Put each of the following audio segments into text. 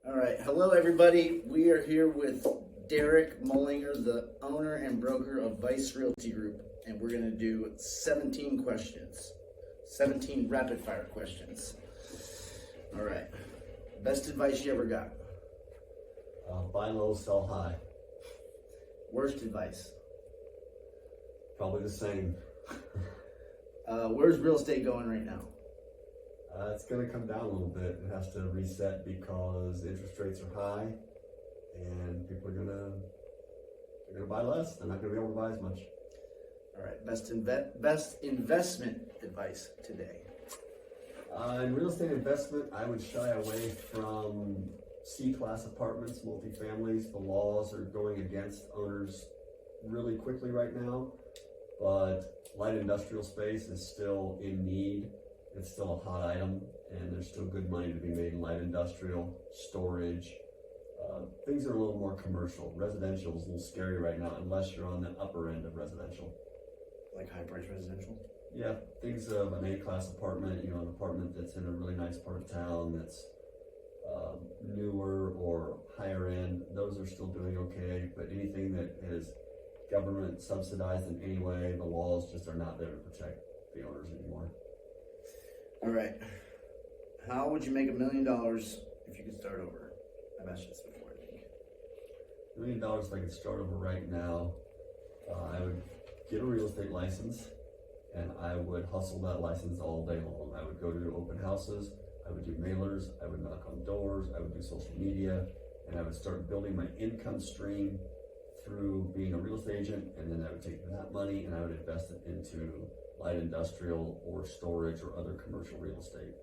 All right, hello everybody. We are here with Derek Moellinger, the owner and broker of VICE Realty Group, and we're going to do 17 questions, 17 rapid fire questions. All right, best advice you ever got? Buy low, sell high. Worst advice? Probably the same. Where's real estate going right now? It's going to come down a little bit. It has to reset because interest rates are high, and people are they're gonna buy less. They're not going to be able to buy as much. All right, best investment advice today? In real estate investment, I would shy away from C-class apartments, multifamilies. The laws are going against owners really quickly right now, but light industrial space is still in need. It's still a hot item, and there's still good money to be made in light industrial, storage. Things are a little more commercial. Residential is a little scary right now, unless you're on the upper end of residential. Like high-price residential? Yeah, things of an A-class apartment, an apartment that's in a really nice part of town that's newer or higher end, those are still doing okay, but anything that is government subsidized in any way, the laws just are not there to protect the owners anymore. All right, how would you make $1 million if you could start over? I've asked you this before, I think. $1 million if I could start over right now, I would get a real estate license, and I would hustle that license all day long. I would go to open houses, I would do mailers, I would knock on doors, I would do social media, and I would start building my income stream through being a real estate agent, and then I would take that money and I would invest it into light industrial or storage or other commercial real estate.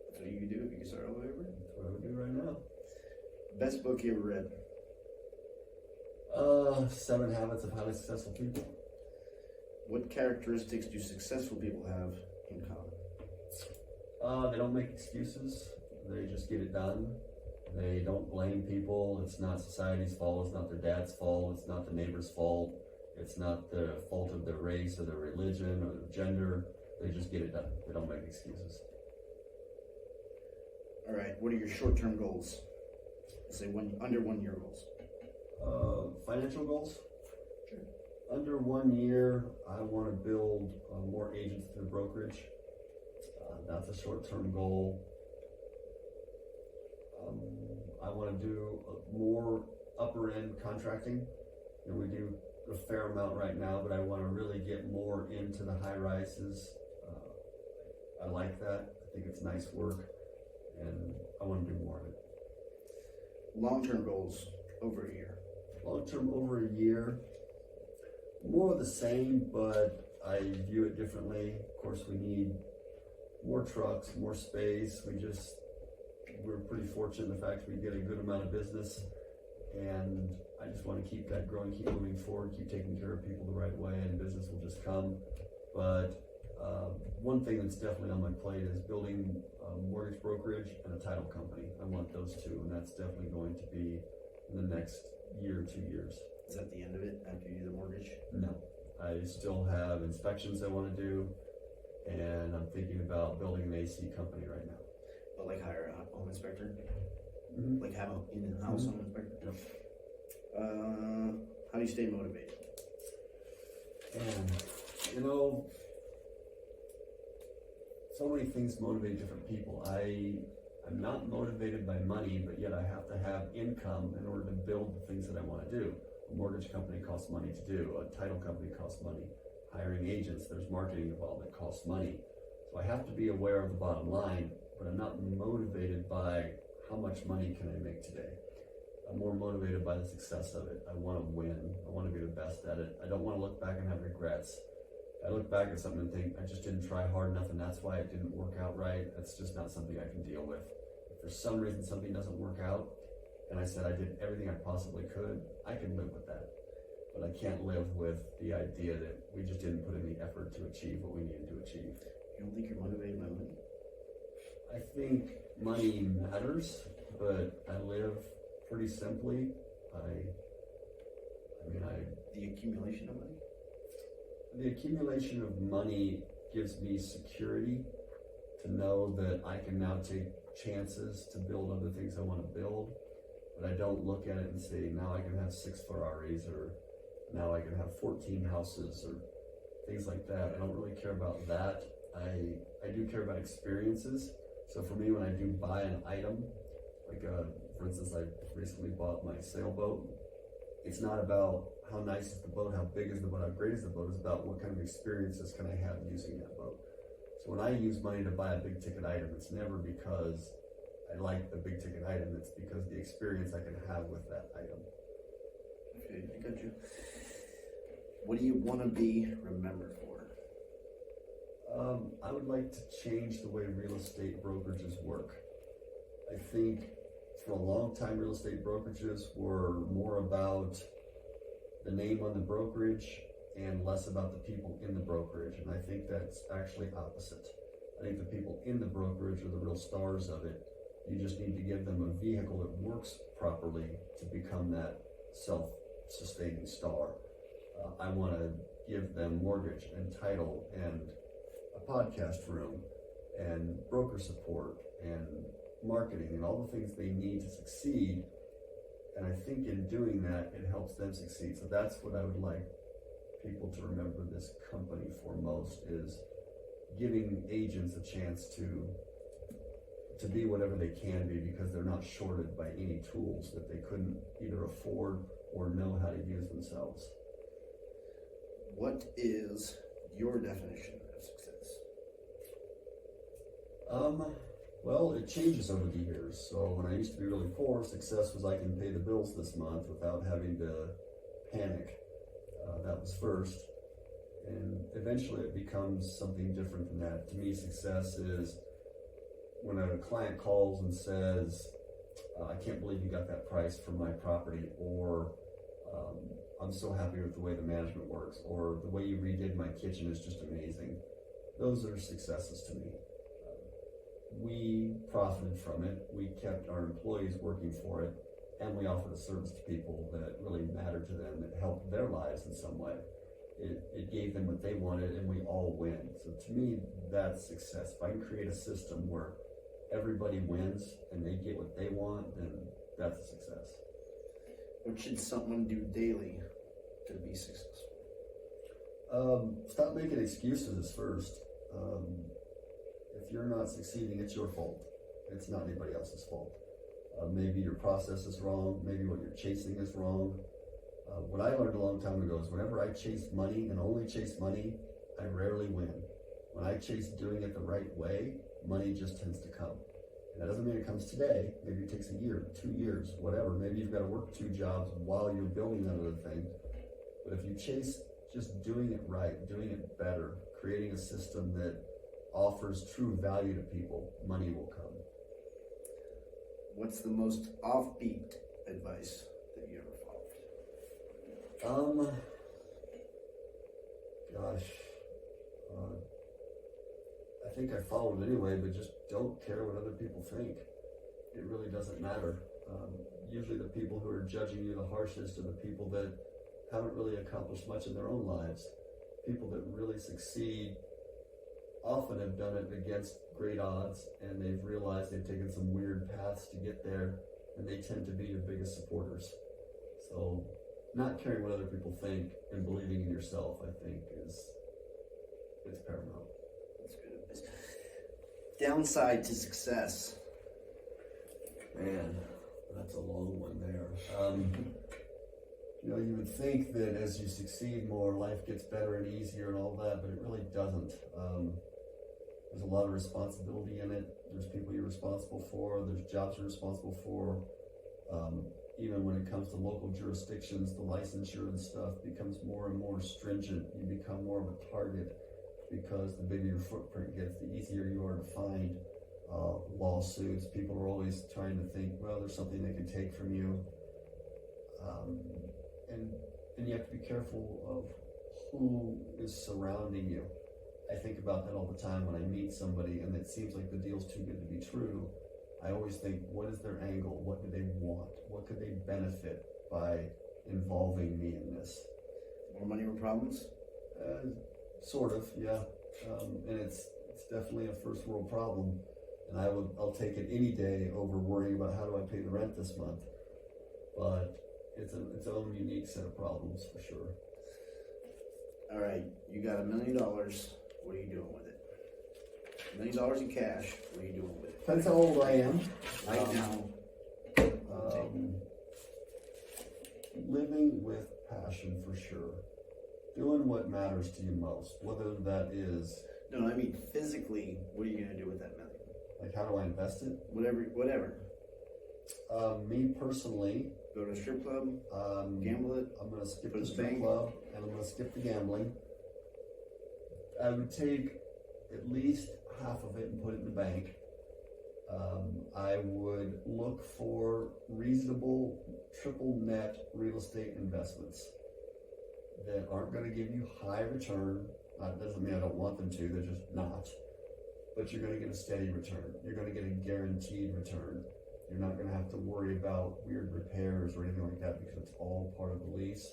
That's what you could do if you could start all over? That's what I would do right now. Best book you ever read? 7 Habits of Highly Successful People. What characteristics do successful people have in common? They don't make excuses. They just get it done. They don't blame people. It's not society's fault. It's not their dad's fault. It's not the neighbor's fault. It's not the fault of their race or their religion or their gender. They just get it done. They don't make excuses. All right, what are your short-term goals? Let's say under 1 year goals. Financial goals? Sure. Under 1 year, I want to build more agents through brokerage. That's a short-term goal. I want to do more upper-end contracting. We do a fair amount right now, but I want to really get more into the high-rises. I like that. I think it's nice work, and I want to do more of it. Long-term goals over a year. Long-term over a year, more of the same, but I view it differently. Of course, we need more trucks, more space. We're pretty fortunate in the fact we get a good amount of business, and I just want to keep that growing, keep moving forward, keep taking care of people the right way, and business will just come. But one thing that's definitely on my plate is building a mortgage brokerage and a title company. I want those two, and that's definitely going to be in the next year or 2 years. Is that the end of it after you do the mortgage? No, I still have inspections I want to do, and I'm thinking about building an AC company right now. But like hire a home inspector? Mm-hmm. Like have an in-house home inspector? Yep. How do you stay motivated? And so many things motivate different people. I'm not motivated by money, but yet I have to have income in order to build the things that I want to do. A mortgage company costs money to do. A title company costs money. Hiring agents, there's marketing involved that costs money. So I have to be aware of the bottom line, but I'm not motivated by how much money can I make today. I'm more motivated by the success of it. I want to win. I want to be the best at it. I don't want to look back and have regrets. I look back at something and think, I just didn't try hard enough and that's why it didn't work out right. That's just not something I can deal with. If for some reason something doesn't work out and I said I did everything I possibly could, I can live with that. But I can't live with the idea that we just didn't put in the effort to achieve what we needed to achieve. You don't think you're motivated by money? I think money matters, but I live pretty simply. The accumulation of money? The accumulation of money gives me security to know that I can now take chances to build other things I want to build. but I don't look at it and say, now I can have 6 Ferraris, or now I can have 14 houses, or things like that. I don't really care about that. I do care about experiences. So for me, when I do buy an item, like for instance, I recently bought my sailboat. It's not about how nice is the boat, how big is the boat, how great is the boat. It's about what kind of experiences can I have using that boat. So when I use money to buy a big ticket item, it's never because I like the big ticket item. It's because the experience I can have with that item. Okay, I got you. What do you want to be remembered for? I would like to change the way real estate brokerages work. I think for a long time, real estate brokerages were more about the name on the brokerage and less about the people in the brokerage. And I think that's actually opposite. I think the people in the brokerage are the real stars of it. You just need to give them a vehicle that works properly to become that self-sustaining star. I want to give them mortgage and title and a podcast room and broker support and marketing and all the things they need to succeed. And I think in doing that, it helps them succeed. So that's what I would like people to remember this company for most, is giving agents a chance to be whatever they can be, because they're not shorted by any tools that they couldn't either afford or know how to use themselves. What is your definition of success? Well, it changes over the years. So when I used to be really poor, success was I can pay the bills this month without having to panic. That was first. And eventually it becomes something different than that. To me, success is when a client calls and says, I can't believe you got that price for my property, or I'm so happy with the way the management works, or the way you redid my kitchen is just amazing. Those are successes to me. We profited from it, we kept our employees working for it, and we offered a service to people that really mattered to them, that helped their lives in some way. It gave them what they wanted, and we all win. So to me, that's success. If I can create a system where everybody wins and they get what they want, then that's a success. What should someone do daily to be successful? Stop making excuses first. If you're not succeeding, it's your fault. It's not anybody else's fault. Maybe your process is wrong. Maybe what you're chasing is wrong. What I learned a long time ago is whenever I chase money and only chase money, I rarely win. When I chase doing it the right way, money just tends to come. And that doesn't mean it comes today. Maybe it takes a year, 2 years, whatever. Maybe you've got to work 2 jobs while you're building that other thing. But if you chase just doing it right, doing it better, creating a system that offers true value to people, money will come. What's the most offbeat advice that you ever followed? I think I followed it anyway, but just don't care what other people think. It really doesn't matter. Usually the people who are judging you the harshest are the people that haven't really accomplished much in their own lives. People that really succeed often have done it against great odds, and they've realized they've taken some weird paths to get there, and they tend to be your biggest supporters. So not caring what other people think and believing in yourself, I think, it's paramount. That's good advice. Downside to success. Man, that's a long one there. You would think that as you succeed more, life gets better and easier and all that, but it really doesn't. There's a lot of responsibility in it. There's people you're responsible for. There's jobs you're responsible for. Even when it comes to local jurisdictions, the licensure and stuff becomes more and more stringent. You become more of a target because the bigger your footprint gets, the easier you are to find lawsuits. People are always trying to think, well, there's something they can take from you. And you have to be careful of who is surrounding you. I think about that all the time when I meet somebody and it seems like the deal's too good to be true. I always think, what is their angle? What do they want? What could they benefit by involving me in this? More money, more problems? Sort of, yeah. And it's definitely a first world problem. And I'll take it any day over worrying about how do I pay the rent this month. but it's its own unique set of problems for sure. All right, you got $1 million. What are you doing with it? $1 million in cash. What are you doing with it? Depends how old I am. Right now. Living with passion for sure. Doing what matters to you most, whether that is. No, I mean physically. What are you gonna do with that $1 million? Like, how do I invest it? Whatever. Me personally, Go to a strip club. Gamble it. I'm gonna skip Put the it in strip bank. club and I'm gonna skip the gambling. I would take at least half of it and put it in the bank. I would look for reasonable triple net real estate investments that aren't going to give you high return. That doesn't mean I don't want them to, they're just not. But you're going to get a steady return. You're going to get a guaranteed return. You're not going to have to worry about weird repairs or anything like that because it's all part of the lease.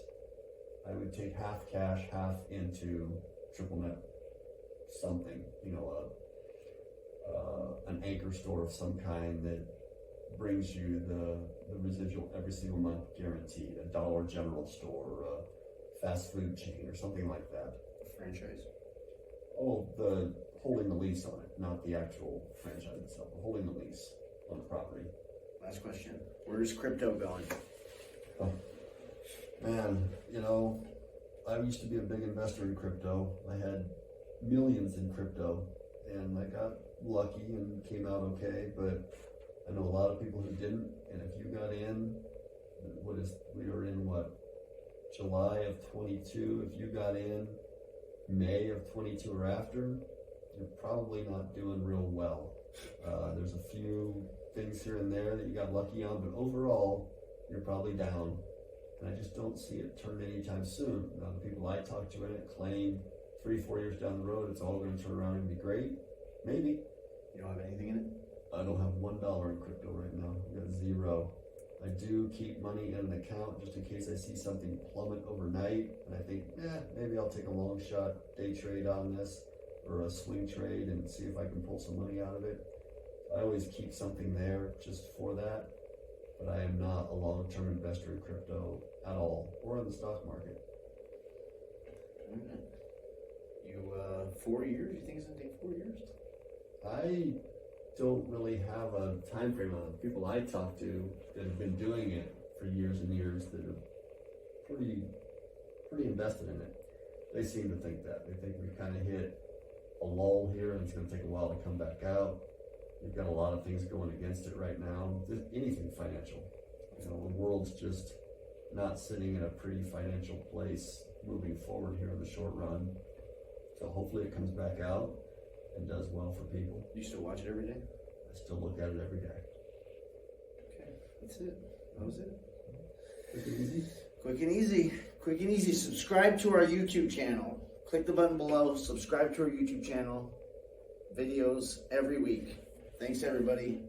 I would take half cash, half into triple net something, an anchor store of some kind that brings you the residual every single month guaranteed, a Dollar General store, or a fast food chain or something like that. Franchise. Oh, the holding the lease on it, not the actual franchise itself, but holding the lease on the property. Last question. Where's crypto going? Oh, man, I used to be a big investor in crypto. I had millions in crypto and I got lucky and came out okay, but I know a lot of people who didn't, and if you got in, we were in July of 22, if you got in May of 22 or after, you're probably not doing real well. There's a few things here and there that you got lucky on, but overall, you're probably down. And I just don't see it turn anytime soon. Now, the people I talk to in it claim 3-4 years down the road, it's all going to turn around and be great. Maybe. You don't have anything in it? I don't have $1 in crypto right now. I've got 0. I do keep money in an account just in case I see something plummet overnight and I think, maybe I'll take a long shot day trade on this or a swing trade and see if I can pull some money out of it. I always keep something there just for that, but I am not a long-term investor in crypto at all or in the stock market. Okay. You 4 years? You think it's gonna take 4 years? I don't really have a time frame on it. People I talk to that have been doing it for years and years that are pretty invested in it. They seem to think that. They think we've kind of hit a lull here and it's going to take a while to come back out. We've got a lot of things going against it right now. Anything financial. The world's just not sitting in a pretty financial place moving forward here in the short run. So hopefully it comes back out and does well for people. You still watch it every day? I still look at it every day. Okay, that's it. That was it. Quick and easy. Quick and easy. Quick and easy. Subscribe to our YouTube channel. Click the button below. Subscribe to our YouTube channel. Videos every week. Thanks, everybody.